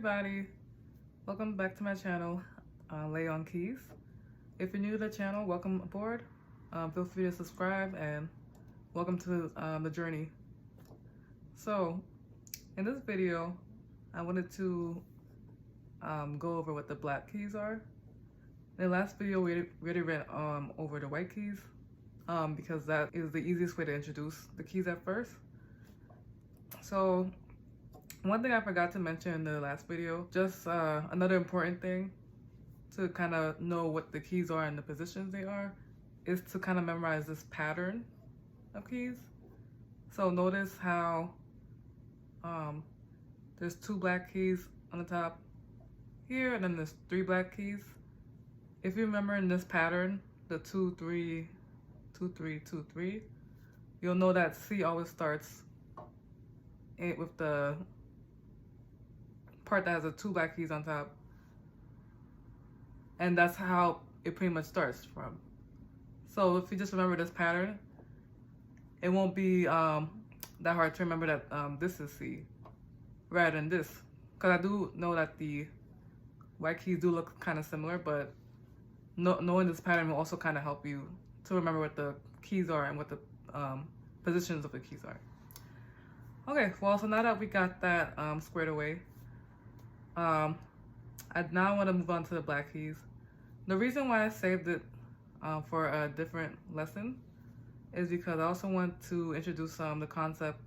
everybody, welcome back to my channel, Lay on Keys. If you're new to the channel, welcome aboard. Feel free to subscribe and welcome to the journey. So in this video, I wanted to go over what the black keys are. In the last video, we already read over the white keys because that is the easiest way to introduce the keys at first. So one thing I forgot to mention in the last video, just another important thing to kind of know what the keys are and the positions they are, is to kind of memorize this pattern of keys. So notice how there's 2 black keys on the top here, and then there's 3 black keys. If you remember in this pattern, the 2, 3, 2, 3, 2, 3, you'll know that C always starts with the part that has the 2 black keys on top, and that's how it pretty much starts from. So if you just remember this pattern, it won't be that hard to remember that this is C rather than this, because I do know that the white keys do look kind of similar, but knowing this pattern will also kind of help you to remember what the keys are and what the positions of the keys are. Okay, well, so now that we got that squared away, I now want to move on to the black keys. The reason why I saved it for a different lesson is because I also want to introduce the concept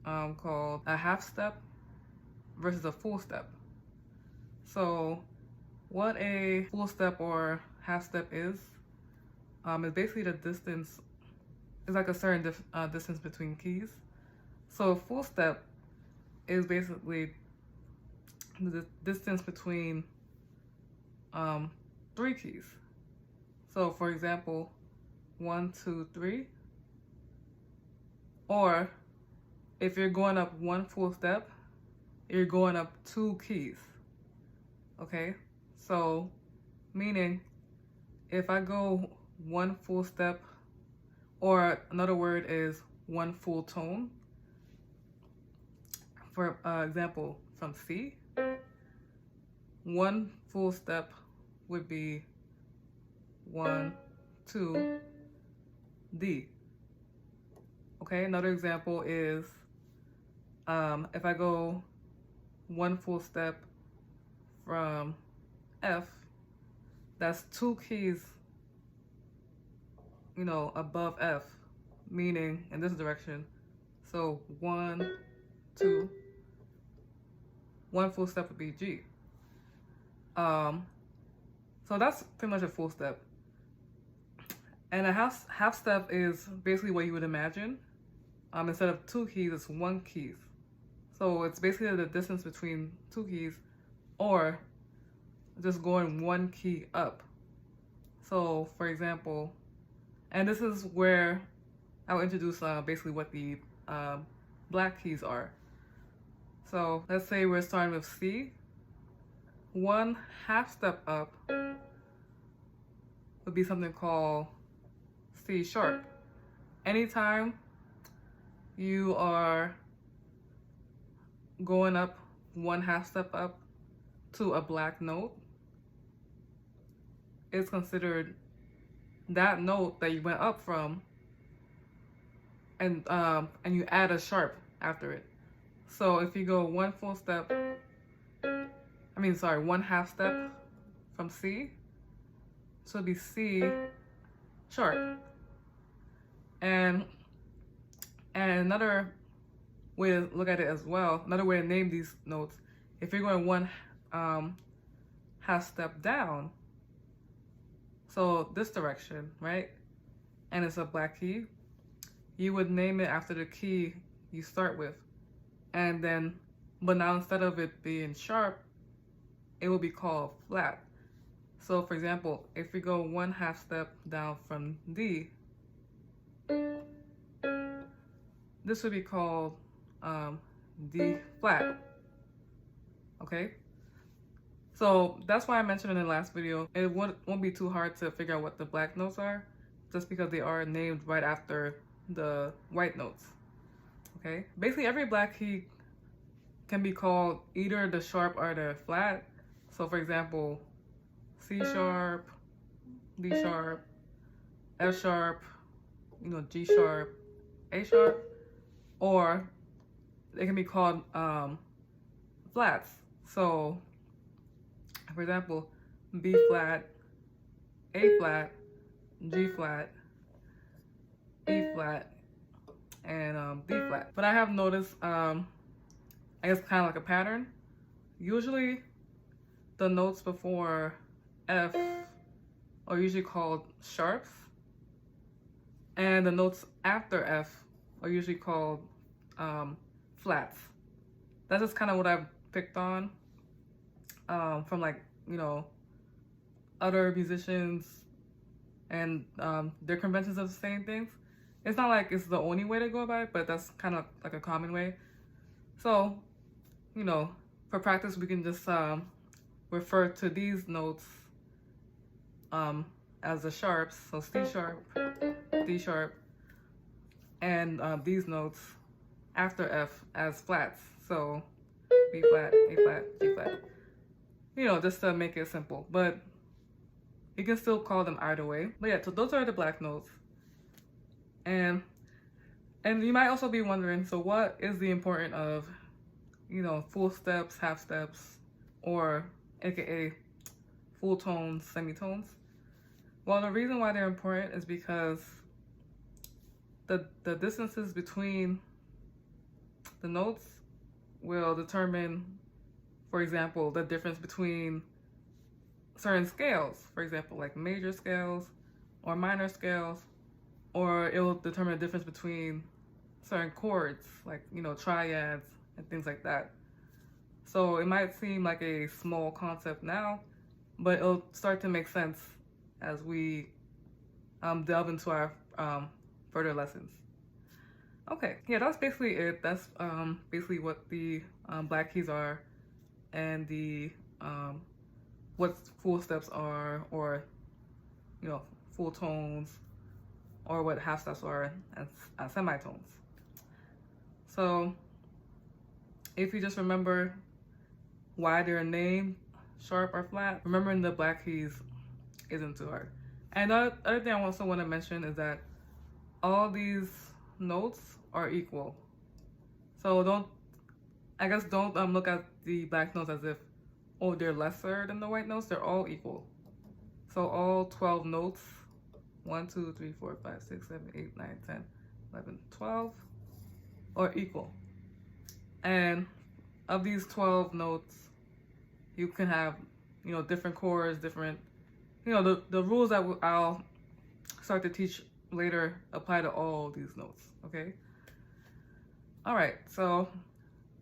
called a half step versus a full step. So what a full step or half step is basically the distance, is like a certain distance between keys. So a full step is basically the distance between 3 keys. So for example, 1, 2, 3. Or if you're going up 1 full step, you're going up 2 keys. Okay, so meaning if I go 1 full step, or another word is 1 full tone. For example, from C, 1 full step would be 1, 2, D. Okay, another example is if I go 1 full step from F, that's 2 keys, above F, meaning in this direction. So 1, 2, 1 full step would be G. So that's pretty much a full step. And a half step is basically what you would imagine. Instead of 2 keys, it's 1 key. So it's basically the distance between 2 keys, or just going 1 key up. So for example, and this is where I'll introduce basically what the black keys are. So let's say we're starting with C. 1 half step up would be something called C sharp. Anytime you are going up 1 half step up to a black note, it's considered that note that you went up from, and you add a sharp after it. So if you go 1 half step from C, so it'd be C sharp. And another way to look at it as well, another way to name these notes, if you're going 1 half step down, so this direction, right, and it's a black key, you would name it after the key you start with. And then, but now instead of it being sharp, it will be called flat. So for example, if we go 1 half step down from D, this would be called D flat. Okay, so that's why I mentioned in the last video, it won't be too hard to figure out what the black notes are, just because they are named right after the white notes. Okay, basically every black key can be called either the sharp or the flat. So for example, C sharp, D sharp, F sharp, G sharp, A sharp, or they can be called flats. So for example, B flat, A flat, G flat, E flat, and D flat. But I have noticed, I guess kind of like a pattern. Usually the notes before F are usually called sharps, and the notes after F are usually called flats. That's just kind of what I've picked on from like, other musicians and their conventions of saying things. It's not like it's the only way to go about it, but that's kind of like a common way. So, for practice, we can just refer to these notes as the sharps. So C sharp, D sharp, and these notes after F as flats. So B flat, A flat, G flat. Just to make it simple. But you can still call them either way. But yeah, so those are the black notes. And you might also be wondering, so what is the importance of, full steps, half steps, or AKA full tones, semitones? Well, the reason why they're important is because the distances between the notes will determine, for example, the difference between certain scales, for example, like major scales or minor scales, or it will determine the difference between certain chords, like, triads and things like that. So it might seem like a small concept now, but it'll start to make sense as we delve into our further lessons. Okay, yeah, that's basically it. That's basically what the black keys are, and the what full steps are, or full tones, or what half steps are, and semitones. So if you just remember why they're named sharp or flat, remembering the black keys isn't too hard. And the other thing I also want to mention is that all these notes are equal. So don't look at the black notes as if, oh, they're lesser than the white notes. They're all equal. So all 12 notes, 1, 2, 3, 4, 5, 6, 7, 8, 9, 10, 11, 12, are equal. And of these 12 notes, you can have, different chords, different, the rules that I'll start to teach later apply to all these notes, okay? All right, so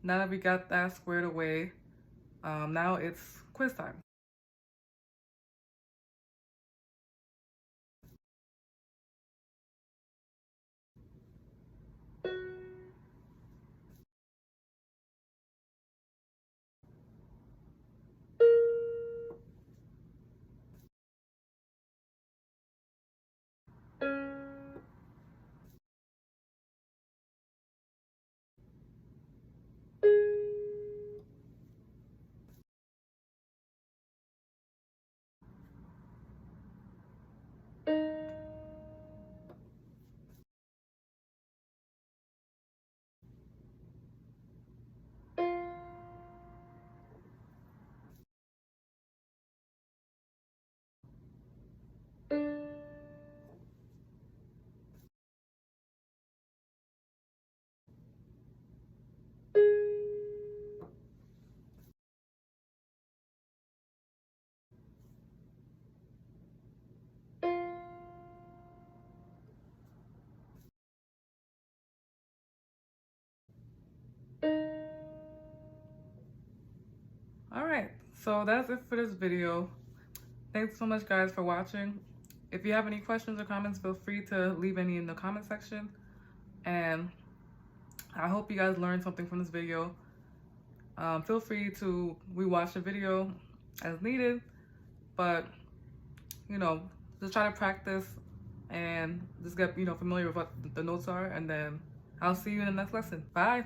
now that we got that squared away, now it's quiz time. All right, so that's it for this video. Thanks so much, guys, for watching. If you have any questions or comments, feel free to leave any in the comment section. And I hope you guys learned something from this video. Feel free to rewatch the video as needed, but just try to practice and just get familiar with what the notes are, and then I'll see you in the next lesson. Bye.